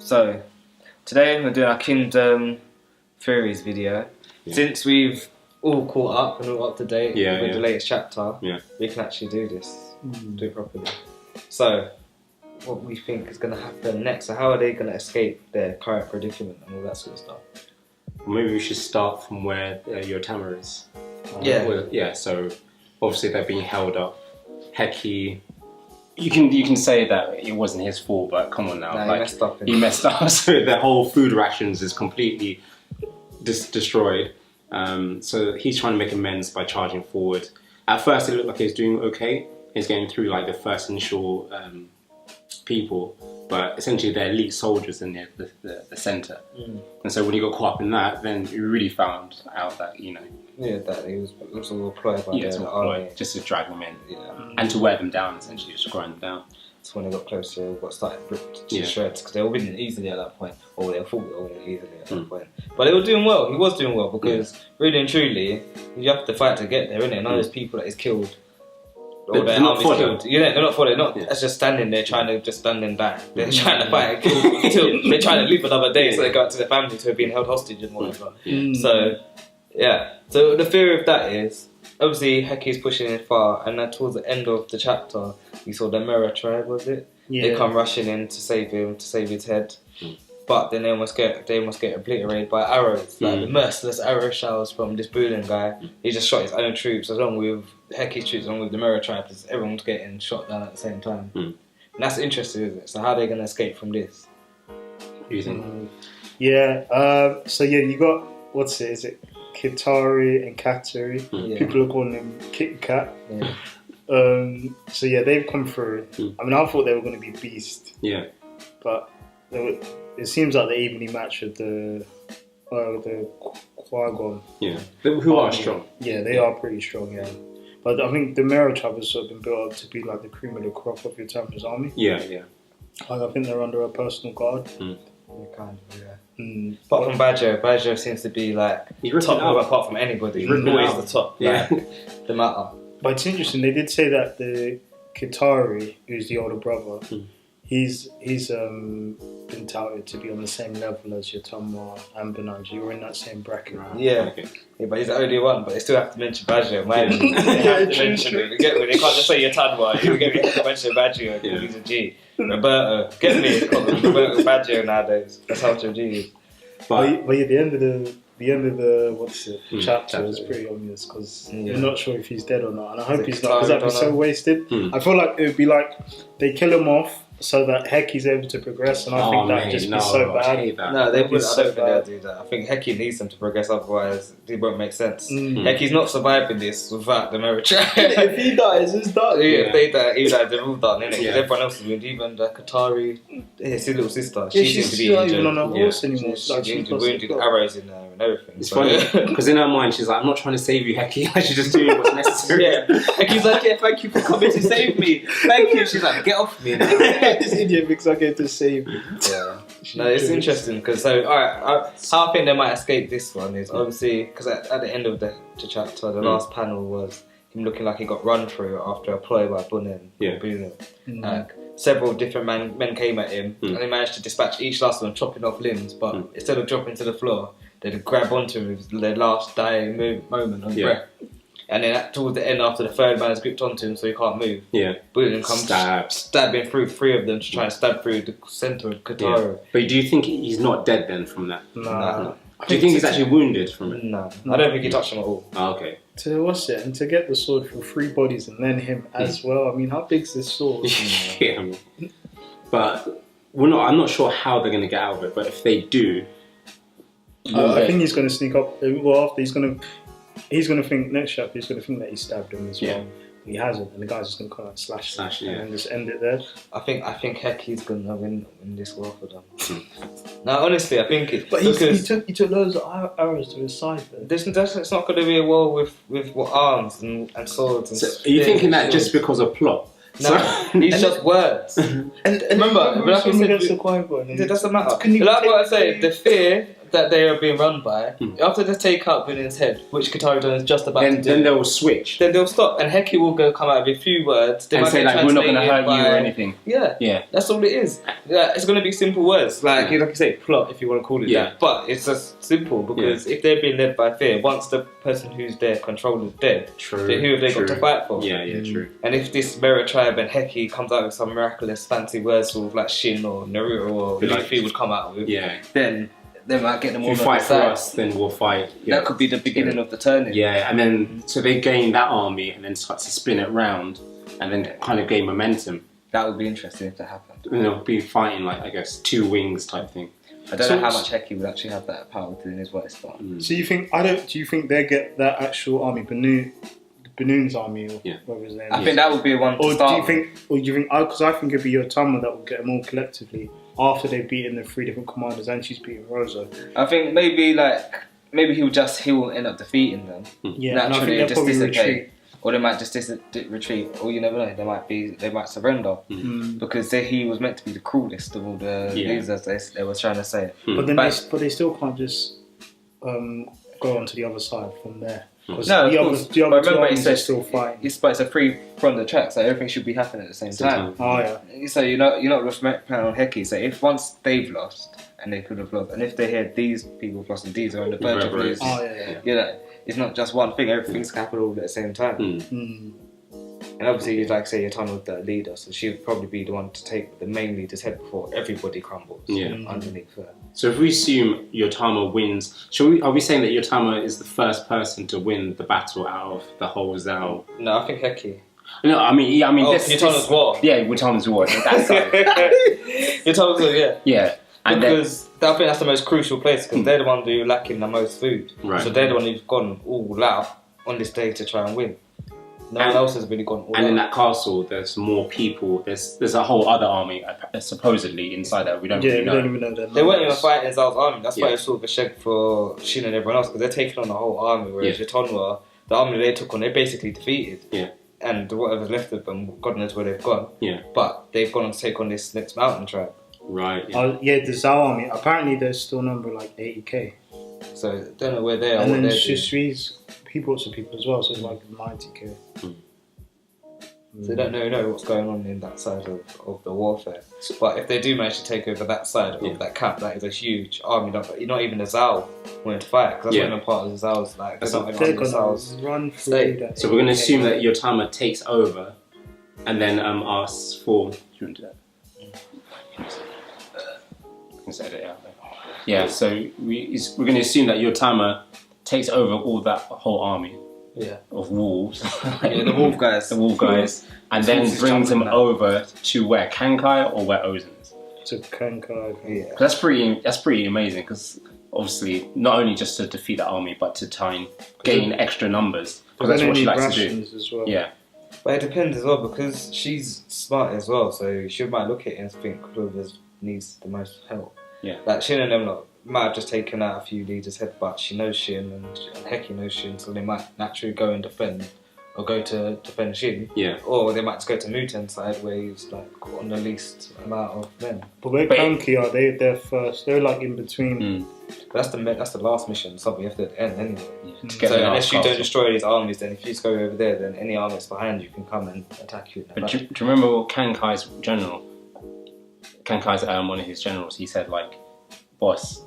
So, today we're doing our Kingdom Theories video. Yeah. Since we've all caught up and all up to date with the latest chapter, we can actually do this, do it properly. So, what we think is going to happen next, so how are they going to escape their current predicament and all that sort of stuff? Well, maybe we should start from where Yotama is. So obviously they're being held up. Heki, you can say that it wasn't his fault, but come on now, he messed up. So their whole food rations is completely destroyed. So he's trying to make amends by charging forward. At first, it looked like he was doing okay. He's getting through like the first initial people, but essentially they're elite soldiers in the centre. And so when he got caught up in that, then he really found out that that he was all employed by the army, just to drag them in, and to wear them down, essentially, just to grind them down. So when they got closer, got started ripped to shreds because they were winning easily at that point, or they thought they were winning easily at that point. But they were doing well. He was doing well because really and truly, you have to fight to get there, innit? None of those people that he's killed. They're not for them. They're not for it. That's just standing there trying to just stand and die. They're trying to fight and kill until they're trying to live another day, so they go out to their families who are being held hostage and whatever. So the theory of that is obviously Heki's pushing it far, and then towards the end of the chapter, we saw the Mirror Tribe. Was it? Yeah. They come rushing in to save him, to save his head. But then they almost get obliterated by arrows, like the merciless arrow showers from this Bulan guy. He just shot his own troops, along with Heki's troops, along with the Mirror Tribe. Everyone's getting shot down at the same time. And that's interesting, isn't it? So how are they going to escape from this? What do you think? You got, is it Kitari and Katari? People are calling him Kit and Kat. They've come through. I mean, I thought they were going to be beast. But it seems like they're evenly matched with the Qui-Gon. Who are strong. They are pretty strong, But I think the Mirror Tribe has sort of been built up to be like the cream of the crop of Yotama's army. I think they're under a personal guard. Apart from Badger seems to be like top apart from anybody. He's always the top. The matter. But it's interesting, they did say that the Kitari, who's the older brother, he's been touted to be on the same level as Yotama and Banaji, or in that same bracket. But he's the only one, but they still have to mention Badger, man. They have to mention him. They can't just say Yotama, you have to mention Badger because he's a G. Roberto, get me, Roberto Badger nowadays. That's how much of a G is. But at the end of the chapter is pretty obvious because you're not sure if he's dead or not, and I hope he's not because that'd be so wasted. I feel like it would be like they kill him off so that Heki's able to progress, and I think that'd just be so bad. No, I don't think they'll do that. I think Heki needs them to progress, otherwise it won't make sense. Heki's not surviving this without the Mirror Tribe. If he dies, it's done. If they die, they're all done, innit? Because everyone else is wounded, even the Katari, his little sister, she seems to be injured. She's not even on a horse anymore. She's wounded, arrows in her and everything. It's funny, because in her mind she's like, I'm not trying to save you, Heki, she's just doing what's necessary. Heki's like, thank you for coming to save me. Thank you. She's like, get off me. This idiot thinks I get to save you. No, it's interesting because how I think they might escape this one is obviously because at the end of the chapter, the last panel was him looking like he got run through after a ploy by Bunin. Several different men came at him and they managed to dispatch each last one, chopping off limbs. But instead of dropping to the floor, they'd grab onto him with their last dying moment of breath. And then towards the end, after the third man has gripped onto him so he can't move, Bulan comes stabbing through three of them to try and stab through the centre of Katara. But do you think he's not dead then from that? No. Do you think he's actually wounded from it? No. I don't think he touched him at all. Oh, okay. And to get the sword from 3 bodies and then him as well. I mean, how big's this sword? But I'm not sure how they're going to get out of it. But if they do, I think he's going to sneak up. Well, after he's going to think next chapter. He's going to think that he stabbed him as well. He hasn't, and the guy's just going to kind of slash and then just end it there. I think Heki's going to win this war for them. Now, honestly, I think it's... But he took loads of arrows to his side, though. It's not going to be a war with arms and swords and are you thinking that just because of plot? No, it's just words. And remember, against the Qui-Gon. It doesn't matter. Like what I say, the fear that they are being run by, after they take out Vinny's head, which Kataridon is just about to do, then they'll switch. Then they'll stop, and Heki will come out with a few words. They and might say, like, we're not going to hurt you or anything. Yeah. That's all it is. Yeah, it's going to be simple words. Like you say, plot, if you want to call it that. But it's just simple, because if they're being led by fear, once the person who's their controller is dead, then who have they got to fight for? Yeah, true. And if this Mirror Tribe and Heki comes out with some miraculous fancy words, sort of like Shin or Naruto or Luffy would come out with, then they might get them all. If you fight for us, then we'll fight. That could be the beginning of the turning. Yeah, and then so they gain that army and then start to spin it round and then kind of gain momentum. That would be interesting if that happened. And they'll be fighting, like, I guess, two wings type thing. I don't know how much Heki would actually have that power doing his work stuff. So you think do you think they get that actual army, Banoon's army, or whatever his name is? I think that would be one to start. Do you think? Because I think it'd be Yotama that will get them all collectively after they've beaten the 3 different commanders and she's beaten Rosa. I think maybe he'll end up defeating them. Yeah, naturally, and I think they'll probably retreat. Or they might just retreat, or you never know. They might surrender because he was meant to be the cruelest of all the losers. They were trying to say. But then they still can't just go on to the other side from there. No, the other two armies are still fighting. It's a free from the track, so everything should be happening at the same time. Oh yeah. So you're not just planning on Heki. So if once they've lost and they could have lost, and if they hear these people have lost and these are on the verge of losing, you know, it's not just one thing. Everything's can happen all at the same time. And obviously, you'd like to say Yotama with the leader, so she would probably be the one to take the main leader's head before everybody crumbles underneath her. So if we assume Yotama wins, are we saying that Yotama is the first person to win the battle out of the whole Zao? No, I think Heki. No, I mean, Yotama's war. Yeah, Yotama's war. That side. Yotama's war, Yeah. And because I think that's the most crucial place, because they're the one who are lacking the most food. Right. So they're the one who's gone all out on this day to try and win. No one else has really gone all out. And in that castle, there's more people. There's a whole other army supposedly inside that we don't really know. We don't even know that. They weren't even fighting Zao's army. That's why it's sort of a shed for Shin and everyone else, because they're taking on the whole army, whereas Yotonwa, the army they took on, they basically defeated. Yeah. And whatever's left of them, God knows where they've gone. Yeah. But they've gone on to take on this next mountain tribe. Right. The Zao army. Apparently, there's still number like 80k. So I don't know where they are. And then Shishui's he brought some people as well, so it's like 90k. So they don't know what's going on in that side of the warfare. But if they do manage to take over that side of that camp, that is a huge army. Not even the Zao wanting to fight, because that's not even part of the Zao's. Like, that's not even the Zao's run through that. So we're going to assume that Yotama takes over, and then asks for. Do you want to do that? I can say that, yeah. Yeah. So we're going to assume that Yotama takes over all that whole army. Yeah. Of wolves. The wolf guys. The wolf guys. And then brings them over to where? Kankai or where Ousen's? To Kankai. Yeah. That's pretty amazing, because obviously not only just to defeat the army, but to try and gain extra numbers. Because that's what she likes to do. As well. Yeah. But it depends as well, because she's smart as well, so she might look at it and think Clover needs the most help. Yeah. Like Shin and them might have just taken out a few leaders' head, but she knows Shin and Heki knows Shin, so they might naturally go and defend, or go to defend Shin. Yeah. Or they might just go to Muten's side, where he's like on the least amount of men. But where Kanki are, they're first. They're like in between. But that's the last mission, something you have to end anyway. Yeah. So unless you don't destroy these armies, then if you just go over there, then any army that's behind you can come and attack you. But do you remember Kankai's general? Kankai's one of his generals. He said, like, boss,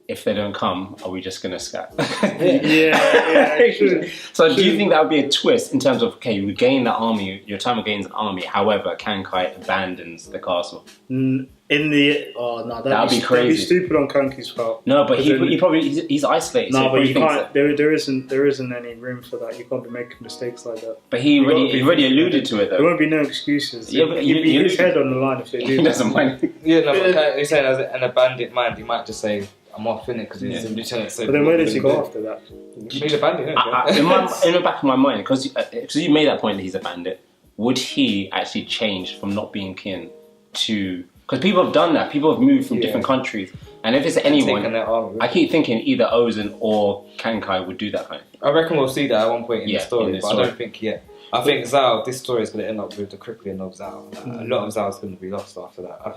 if they don't come, are we just gonna scat? Yeah. So do you think that would be a twist in terms of, okay, you gain that army, Yotama gains an army, however Kankai abandons the castle? That'd be crazy. That'd be stupid on Kanki's part. No, but he's isolated. No, so but you can't. There isn't any room for that. You can't be making mistakes like that. But he already alluded to it though. There won't be no excuses. Yeah, but you'd be his head on the line if they do. He doesn't mind. Yeah, no, but he's saying as an abandoned mind, he might just say, I'm off in it because he's a lieutenant. So but then where does he go after that? He's a bandit, in the back of my mind, because you made that point that he's a bandit, would he actually change from not being kin to... Because people have done that. People have moved from different countries. And if it's anyone, I keep thinking either Ousen or Kankai would do that kind of thing. I reckon we'll see that at one point in the story, but I don't think yet. I think Zhao, this story is going to end up with the crippling of Zhao. A lot of Zhao is going to be lost after that. I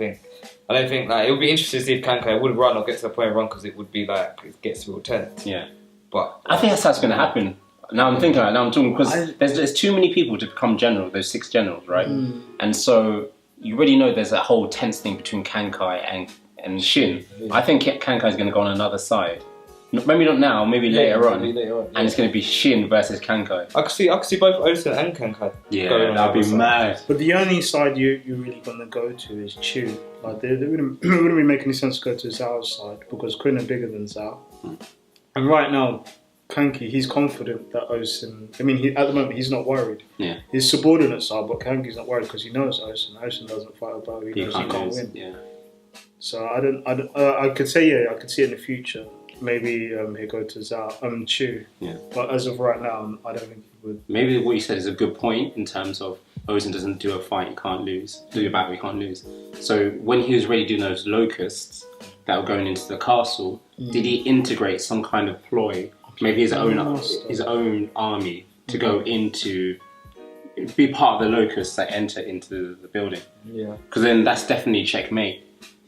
don't think it would be interesting to see if Kankai would run or get to the point of run because it would be like it gets real tense. Yeah, but I think that's how it's going to happen. Now I'm thinking, now I'm talking because there's too many people to become general. Those 6 generals, right? And so you already know there's a whole tense thing between Kankai and Shin. I think Kankai is going to go on another side. Maybe not now, maybe later on. And it's going to be Shin versus Kankai. I could see both Ousen and Kankai. Yeah, that'd be mad. But the only side you're really going to go to is Chu. Like, it wouldn't really make any sense to go to Zhao's side because Quinn are bigger than Zhao. And right now, Kanki, he's confident that Ousen... I mean, at the moment, he's not worried. Yeah. His subordinates are, but Kanki's not worried because he knows Ousen. Ousen doesn't fight about it. He knows he can't win. Yeah. So I could say, I could see it in the future. Maybe he'll go to Zhao, Chu. Yeah. But as of right now, I don't think he would. Maybe what you said is a good point in terms of Ousen doesn't do a fight, you can't lose. Do a battle, you can't lose. So when he was already doing those locusts that were going into the castle, did he integrate some kind of ploy, maybe his own army, to go into, be part of the locusts that enter into the building? Yeah. Because then that's definitely checkmate.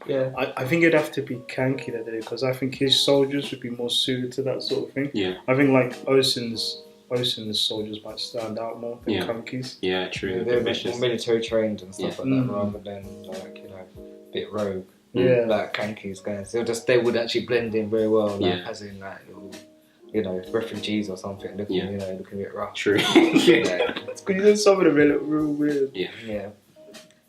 Yeah, I think it'd have to be Kanki that did it because I think his soldiers would be more suited to that sort of thing. Yeah, I think like Ousen's soldiers might stand out more than Kanki's. Yeah, true. Yeah, they're a bit more military trained and stuff like that, rather than like a bit rogue. Yeah, like Kanki's guys. They would actually blend in very well. Like, as in like little, refugees or something looking looking a bit rough. True. It's because some of them look real weird. Yeah.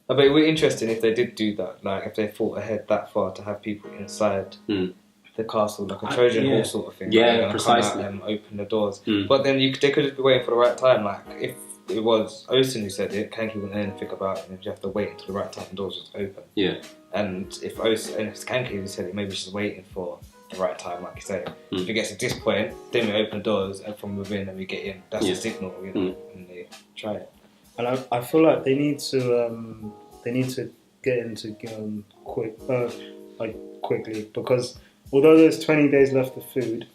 But it would be interesting if they did do that, like if they fought ahead that far to have people inside the castle, like a Trojan horse sort of thing. Yeah, precisely. Come out and open the doors. But then they could just be waiting for the right time. Like if it was Ousen who said it, Kanki wouldn't know anything about it, and you have to wait until the right time the doors just open. Yeah. And if it's Kanki who said it, maybe she's waiting for the right time, like you say. If it gets to this point, then we open the doors and from within and we get in. That's the signal, and they try it. And I feel like they need to get into quickly because although there's 20 days left of food,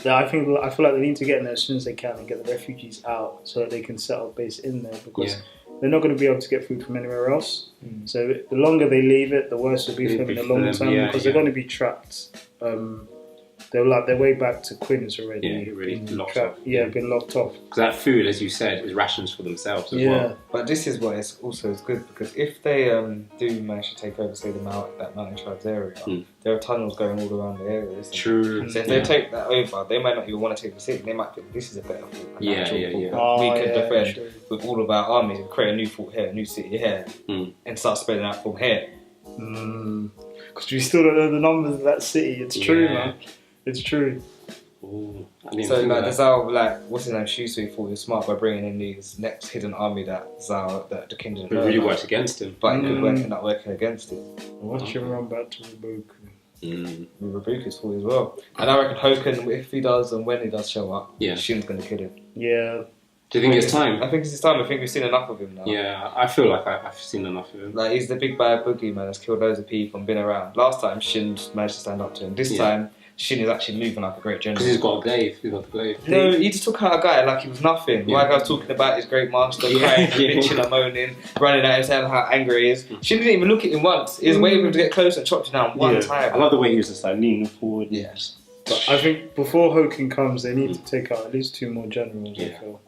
I feel like they need to get in there as soon as they can and get the refugees out so that they can set up base in there because they're not going to be able to get food from anywhere else. So the longer they leave it, the worse it'll be for them in the long term because they're going to be trapped. Their way back to Quinn's already been locked off. Been locked off. Because that food, as you said, is rations for themselves as well. But this is why it's good because if they do manage to take over, say, that mountain tribes area, there are tunnels going all around the area. True. So if they take that over, they might not even want to take the city. They might think this is a better fort. We can defend with all of our armies and create a new fort here, a new city here, and start spreading out from here. Because we still don't know the numbers of that city. It's true, man. It's true. Ooh, so like the Zhao, like what's his name, Shusui thought he was smart by bringing in these next hidden army that the king didn't know. It really worked against him. But it could end up working against him. Watch him run back to Rabuku. Rabuku's fault as well. And I reckon Hoken, if he does and when he does show up, Shin's going to kill him. Yeah. Do you think it's time? I think it's his time. I think we've seen enough of him now. Yeah, I feel like I've seen enough of him. Like he's the big bad boogeyman that's killed loads of people and been around. Last time Shin managed to stand up to him. This time Shin is actually moving like a great general. Because he's got a glaive. He's got the glaive. No, he just took out a guy like he was nothing. Like I was talking about his great master, crying, bitching and moaning, running at him, saying how angry he is. Shin didn't even look at him once. He was waiting for him to get closer and chopped him down one time. I love the way he was just like leaning forward. Yes. But I think before Hoken comes, they need to take out at least 2 more generals. I feel.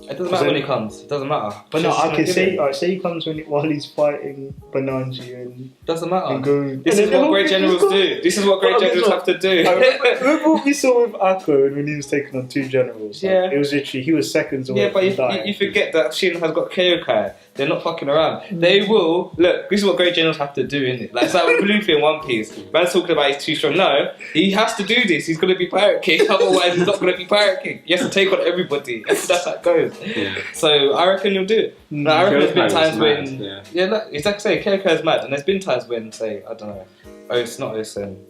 It doesn't matter when he comes. It doesn't matter. But no, I can say he comes while he's fighting Bananji and doesn't matter. And this is what great generals do. This is what great generals have to do. Remember what we saw with Akko when he was taking on 2 generals? Like, it was literally he was seconds away. Yeah, but you forget that Shin has got Kyokai. They're not fucking around. They will look. This is what great generals have to do, innit? Like it's like with Luffy in One Piece. Man's talking about he's too strong. No, he has to do this. He's gonna be Pirate King. Otherwise, he's not gonna be Pirate King. He has to take on everybody. That's how it goes. Yeah. So I reckon you'll do it. No, I reckon there's been times when it's like I say, Kyokai is mad, and there's been times when say I don't know. Oh, it's not Ousen.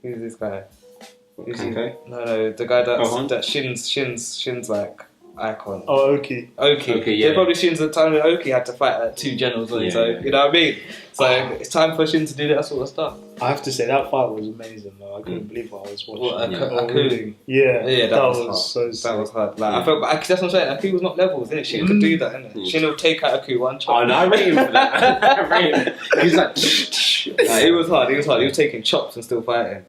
Who's this guy? Okay. No, the guy that Shin's like icon. Oh, Oki. There's probably scenes at the time when Oki had to fight like 2 generals on his own. You know what I mean? So it's time for Shin to do that sort of stuff. I have to say that fight was amazing though. I couldn't believe what I was watching. That was hard. So sick. That was hard. Like I felt, that's what I'm saying. Aku was not levels, innit? Shin could do that, innit? Shin will take out Aku one chop. Oh no, I rate him for that. I rate him. He's like, He was hard. He was taking chops and still fighting.